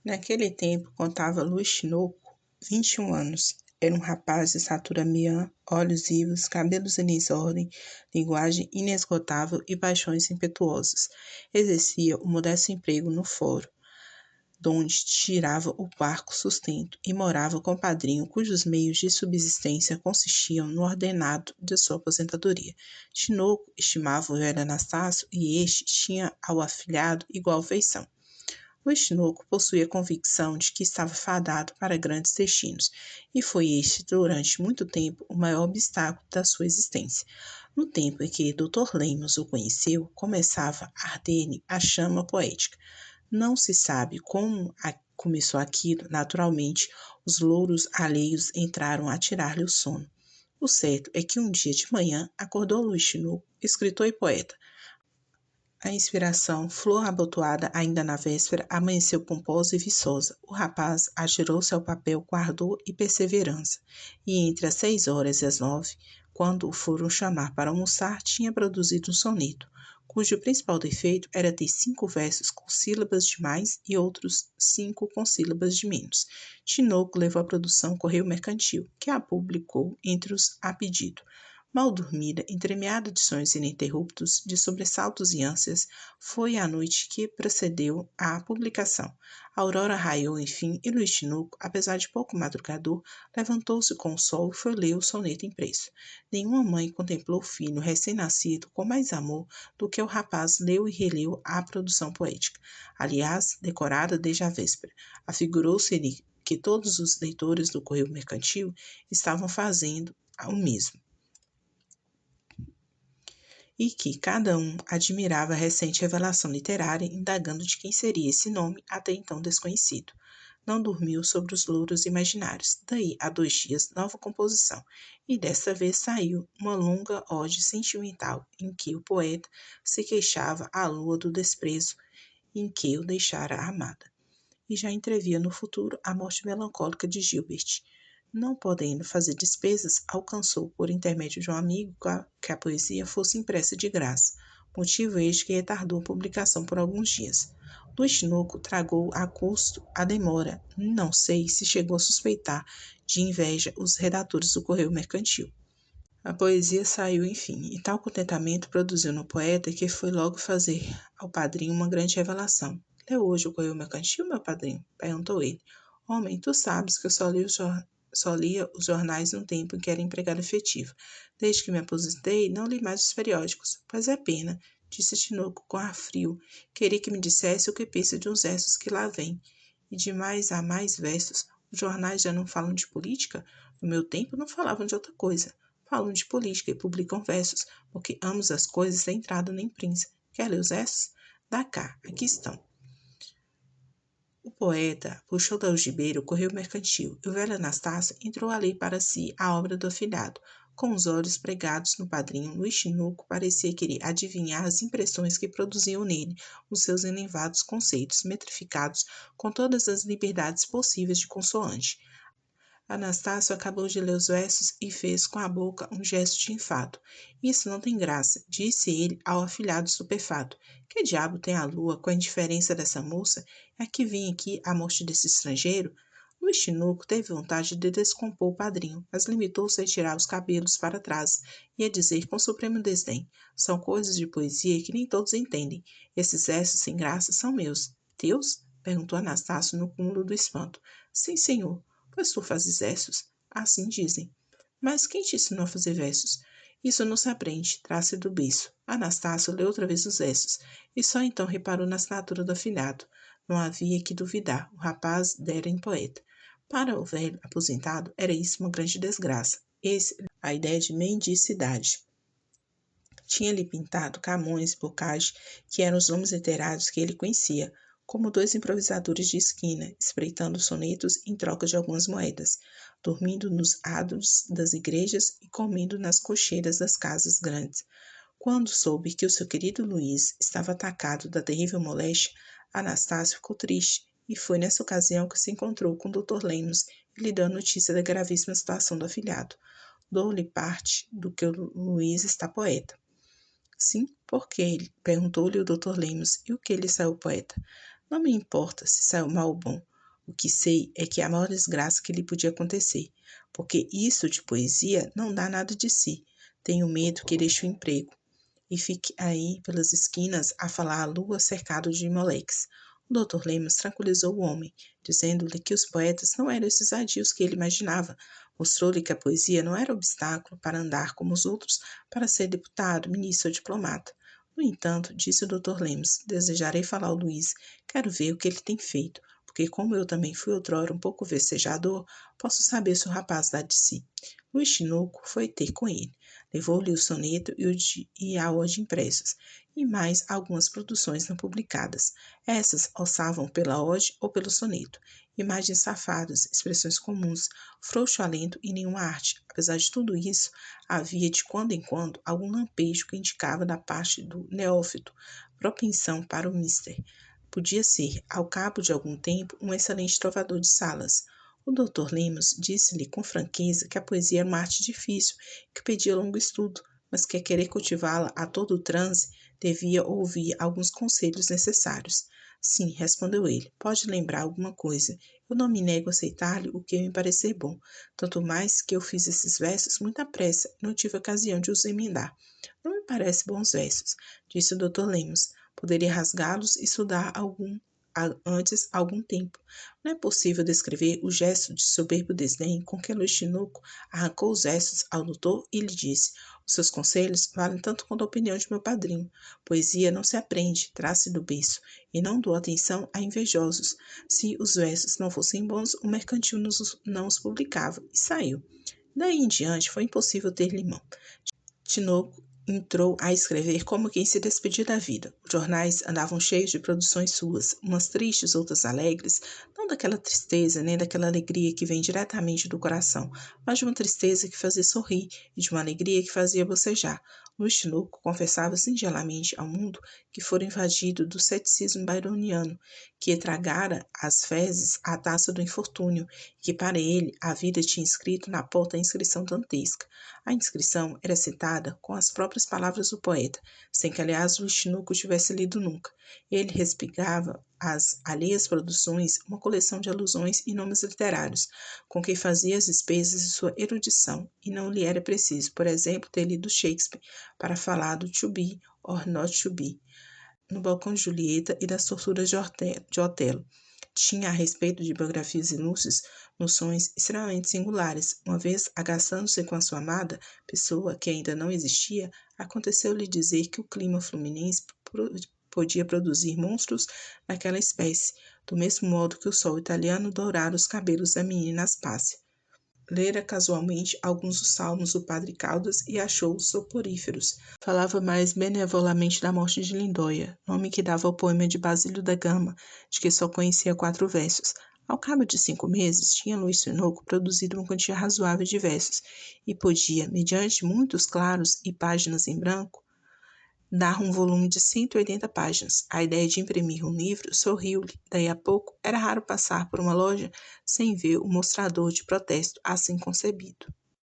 Naquele tempo, contava Luiz Tinoco, 21 anos. Era um rapaz de estatura meia, olhos vivos, cabelos em desordem, linguagem inesgotável e paixões impetuosas. Exercia o modesto emprego no fórum, donde tirava o parco sustento e morava com o padrinho, cujos meios de subsistência consistiam no ordenado de sua aposentadoria. Tinoco estimava o velho Anastácio e este tinha ao afilhado igual feição. Luiz Tinoco possuía a convicção de que estava fadado para grandes destinos, e foi este, durante muito tempo, o maior obstáculo da sua existência. No tempo em que Dr. Lemos o conheceu, começava a arder-lhe a chama poética. Não se sabe como começou aquilo, naturalmente, os louros alheios entraram a tirar-lhe o sono. O certo é que um dia de manhã acordou Luiz Tinoco, escritor e poeta. A inspiração, flor abotoada ainda na véspera, amanheceu pomposa e viçosa. O rapaz atirou-se ao papel com ardor e perseverança, e entre as 6 horas e as 9, quando o foram chamar para almoçar, tinha produzido um soneto, cujo principal defeito era ter 5 versos com sílabas de mais e outros 5 com sílabas de menos. Tinoco levou a produção ao Correio Mercantil, que a publicou entre os a pedido. Mal dormida, entremeada de sonhos ininterruptos, de sobressaltos e ânsias, foi a noite que precedeu à publicação. A aurora raiou, enfim, e Luiz Tinoco, apesar de pouco madrugador, levantou-se com o sol e foi ler o soneto impresso. Nenhuma mãe contemplou o filho recém-nascido com mais amor do que o rapaz leu e releu a produção poética, aliás, decorada desde a véspera. Afigurou-se-lhe que todos os leitores do Correio Mercantil estavam fazendo o mesmo, e que cada um admirava a recente revelação literária, indagando de quem seria esse nome até então desconhecido. Não dormiu sobre os louros imaginários. Daí a 2 dias, nova composição, e desta vez saiu uma longa ode sentimental, em que o poeta se queixava à lua do desprezo em que o deixara a amada, e já entrevia no futuro a morte melancólica de Gilbert. Não podendo fazer despesas, alcançou, por intermédio de um amigo, que a poesia fosse impressa de graça, motivo este que retardou a publicação por alguns dias. Luiz Tinoco tragou a custo a demora. Não sei se chegou a suspeitar de inveja os redatores do Correio Mercantil. A poesia saiu, enfim, e tal contentamento produziu no poeta que foi logo fazer ao padrinho uma grande revelação. Leu hoje o Correio Mercantil, meu padrinho? Perguntou ele. Homem, tu sabes que eu só lia os jornais no tempo em que era empregado efetivo. Desde que me aposentei, não li mais os periódicos. Pois é pena, disse Tinoco com ar frio. Queria que me dissesse o que pensa de uns versos que lá vêm. E de mais a mais versos. Os jornais já não falam de política? No meu tempo não falavam de outra coisa. Falam de política e publicam versos, porque ambas as coisas têm entrado na imprensa. Quer ler os versos? Dá cá, aqui estão. O poeta puxou da algibeira o Correio Mercantil, e o velho Anastácio entrou a ler para si a obra do afilhado. Com os olhos pregados no padrinho, Luiz Tinoco parecia querer adivinhar as impressões que produziam nele os seus elevados conceitos, metrificados com todas as liberdades possíveis de consoante. Anastácio acabou de ler os versos e fez com a boca um gesto de enfado. Isso não tem graça, disse ele ao afilhado estupefato. Que diabo tem a lua com a indiferença dessa moça? É que vim aqui à morte desse estrangeiro? Luiz Tinoco teve vontade de descompor o padrinho, mas limitou-se a tirar os cabelos para trás e a dizer com supremo desdém: são coisas de poesia que nem todos entendem. Esses versos sem graça são meus. Teus? Perguntou Anastácio no cúmulo do espanto. Sim, senhor. Pois tu fazes versos? Assim dizem. Mas quem te ensinou a fazer versos? Isso não se aprende, traz-se do berço. Anastácio leu outra vez os versos, e só então reparou na assinatura do afilhado. Não havia que duvidar, o rapaz dera em poeta. Para o velho aposentado, era isso uma grande desgraça. Esse, a ideia de mendicidade. Tinha-lhe pintado Camões e Bocage, que eram os nomes literários que ele conhecia, como 2 improvisadores de esquina, espreitando sonetos em troca de algumas moedas, dormindo nos adros das igrejas e comendo nas cocheiras das casas grandes. Quando soube que o seu querido Luiz estava atacado da terrível moléstia, Anastácio ficou triste, e foi nessa ocasião que se encontrou com o Dr. Lemos e lhe deu a notícia da gravíssima situação do afilhado. Dou-lhe parte do que o Luiz está poeta. Sim, por quê? Perguntou-lhe o Dr. Lemos, e o que lhe saiu poeta? Não me importa se saiu mal ou bom. O que sei é que é a maior desgraça que lhe podia acontecer, porque isso de poesia não dá nada de si. Tenho medo que deixe o emprego e fique aí pelas esquinas a falar à lua cercado de moleques. O Dr. Lemos tranquilizou o homem, dizendo-lhe que os poetas não eram esses adios que ele imaginava. Mostrou-lhe que a poesia não era obstáculo para andar como os outros, para ser deputado, ministro ou diplomata. No entanto, disse o Dr. Lemos, desejarei falar ao Luiz, quero ver o que ele tem feito, porque como eu também fui outrora um pouco vecejador, posso saber se o rapaz dá de si. Luiz Tinoco foi ter com ele. Levou-lhe o soneto e a ode impressos, e mais algumas produções não publicadas. Essas alçavam pela ode ou pelo soneto. Imagens safadas, expressões comuns, frouxo alento e nenhuma arte. Apesar de tudo isso, havia de quando em quando algum lampejo que indicava da parte do neófito propensão para o mister. Podia ser, ao cabo de algum tempo, um excelente trovador de salas. O Dr. Lemos disse-lhe com franqueza que a poesia era uma arte difícil, que pedia longo estudo, mas que a querer cultivá-la a todo o transe, devia ouvir alguns conselhos necessários. Sim, respondeu ele, pode lembrar alguma coisa. Eu não me nego a aceitar-lhe o que me parecer bom, tanto mais que eu fiz esses versos muito à pressa e não tive ocasião de os emendar. Não me parecem bons versos, disse o Dr. Lemos. Poderia rasgá-los e estudar antes algum tempo. Não é possível descrever o gesto de soberbo desdém com que Luís Tinoco arrancou os versos ao doutor e lhe disse: os seus conselhos valem tanto quanto a opinião de meu padrinho. Poesia não se aprende, traz-se do berço, e não dou atenção a invejosos. Se os versos não fossem bons, o mercantil não os publicava, e saiu. Daí em diante foi impossível ter-lhe mão. Tinoco entrou a escrever como quem se despedia da vida. Os jornais andavam cheios de produções suas, umas tristes, outras alegres, não daquela tristeza nem daquela alegria que vem diretamente do coração, mas de uma tristeza que fazia sorrir e de uma alegria que fazia bocejar. Luís Tinoco confessava singelamente ao mundo que fora invadido do ceticismo byroniano, que tragara às fezes a taça do infortúnio, e que para ele a vida tinha escrito na porta a inscrição dantesca. A inscrição era citada com as próprias palavras do poeta, sem que, aliás, Luís Tinoco tivesse lido nunca. Ele respigava às alheias produções uma coleção de alusões e nomes literários, com que fazia as despesas de sua erudição, e não lhe era preciso, por exemplo, ter lido Shakespeare para falar do to be or not to be, no balcão de Julieta e das torturas de Otelo. Tinha a respeito de biografias ilustres noções extremamente singulares. Uma vez, agastando-se com a sua amada, pessoa que ainda não existia, aconteceu-lhe dizer que o clima fluminense podia produzir monstros daquela espécie, do mesmo modo que o sol italiano dourara os cabelos da menina Aspásia. Lera casualmente alguns dos salmos do padre Caldas e achou-os soporíferos. Falava mais benevolamente da morte de Lindóia, nome que dava ao poema de Basílio da Gama, de que só conhecia 4 versos. Ao cabo de 5 meses, tinha Luís Tinoco produzido uma quantia razoável de versos, e podia, mediante muitos claros e páginas em branco, dar um volume de 180 páginas. A ideia de imprimir um livro sorriu-lhe. Daí a pouco, era raro passar por uma loja sem ver o mostrador de protesto assim concebido.